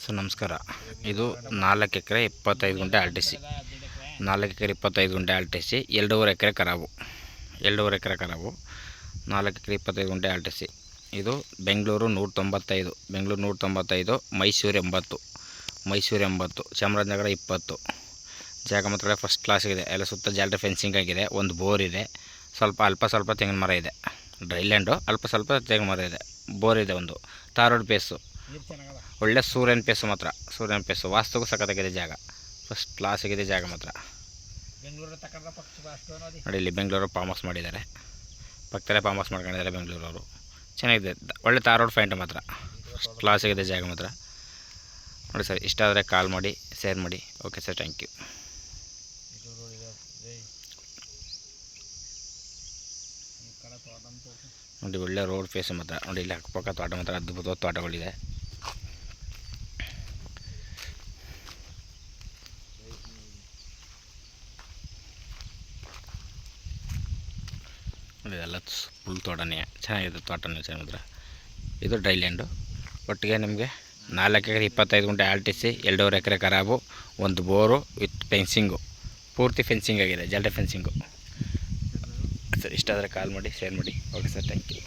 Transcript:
So ನಮಸ್ಕಾರ. ಇದು 4 ಎಕರೆ 25 ಗುಂಟೆ ಆರ್ ಟಿ ಸಿ. 4 ಎಕರೆ 25 ಗುಂಟೆ ಆರ್ ಟಿ ಸಿ, 2.5 ಎಕರೆ ಕರಾವು. 2.5 ಎಕರೆ ಕರಾವು, 4 ಎಕರೆ 25 ಗುಂಟೆ ಆರ್ ಟಿ ಸಿ. ಇದು ಬೆಂಗಳೂರು 195, ಬೆಂಗಳೂರು 195, ಮೈಸೂರು 80, ಮೈಸೂರು 80, ಚಾಮರಾಜನಗರ 20. ಜಾಗ ಮಾತ್ರ ಫಸ್ಟ್ ಕ್ಲಾಸ್ ಇದೆ. ಎಲ್ಲ ಸುತ್ತ ಜಾಲರಿ ಫೆನ್ಸಿಂಗ್ ಆಗಿದೆ. ಒಂದು ಬೋರ್ ಇದೆ. ಸ್ವಲ್ಪ ತೆಂಗಿನ ಮರ ಇದೆ. ಡ್ರೈಲ್ಯಾಂಡು ಸ್ವಲ್ಪ ತೆಂಗಿನ ಮರ ಇದೆ. ಬೋರ್ ಇದೆ. ಒಂದು ತಾರೋಡ್ ಪೇಸು, ಒಳ್ಳೆ ಸೂರ್ಯನ ಪೇಸು ಮಾತ್ರ. ಸೂರ್ಯನ ಪೇಸು ವಾಸ್ತುಗೂ ಸಖತ್ತಾಗಿದೆ. ಜಾಗ ಫಸ್ಟ್ ಕ್ಲಾಸ್ ಆಗಿದೆ. ಜಾಗ ಮಾತ್ರ ನೋಡಿ. ಇಲ್ಲಿ ಬೆಂಗಳೂರು ಫಾರ್ಮ್ ಹೌಸ್ ಮಾಡಿದ್ದಾರೆ. ಪಕ್ಕದಲ್ಲೇ ಫಾರ್ಮ್ ಹೌಸ್ ಮಾಡ್ಕೊಂಡಿದ್ದಾರೆ ಬೆಂಗಳೂರವರು. ಚೆನ್ನಾಗಿದೆ. ಒಳ್ಳೆ ತಾರೋಡ್ ಫೈಂಟ್ ಮಾತ್ರ. ಫಸ್ಟ್ ಕ್ಲಾಸ್ ಆಗಿದೆ ಜಾಗ ಮಾತ್ರ ನೋಡಿ ಸರ್. ಇಷ್ಟ ಆದರೆ ಕಾಲ್ ಮಾಡಿ, ಶೇರ್ ಮಾಡಿ. Okay sir, thank you. ನೋಡಿ ಒಳ್ಳೆ ರೋಡ್ ಫೇಸ್ ಮಾತ್ರ ನೋಡಿ. ಇಲ್ಲಿ ಅಕ್ಕಪಕ್ಕ ತೋಟ ಮಾತ್ರ ಅದ್ಭುತವಾದ ತೋಟಗಳಿದೆ. ನೋಡಿ ಇದೆಲ್ಲ ಫುಲ್ ತೋಟನೇ ಚೆನ್ನಾಗಿದೆ. ತೋಟನೇ ಮಾತ್ರ. ಇದು ಡ್ರೈಲ್ಯಾಂಡು. ಒಟ್ಟಿಗೆ ನಿಮಗೆ 4 ಎಕರೆ 25 ಗುಂಟೆ ಆರ್ ಟಿ ಸಿ, 2.5 ಎಕರೆ ಖರಾಬು, ಒಂದು ಬೋರು ವಿತ್ ಫೆನ್ಸಿಂಗು. ಪೂರ್ತಿ ಫೆನ್ಸಿಂಗ್ ಆಗಿದೆ, ಜಾಲರಿ ಫೆನ್ಸಿಂಗು. ಸರ್ ಇಷ್ಟ ಆದರೆ ಕಾಲ್ ಮಾಡಿ, ಶೇರ್ ಮಾಡಿ. Okay sir, thank you.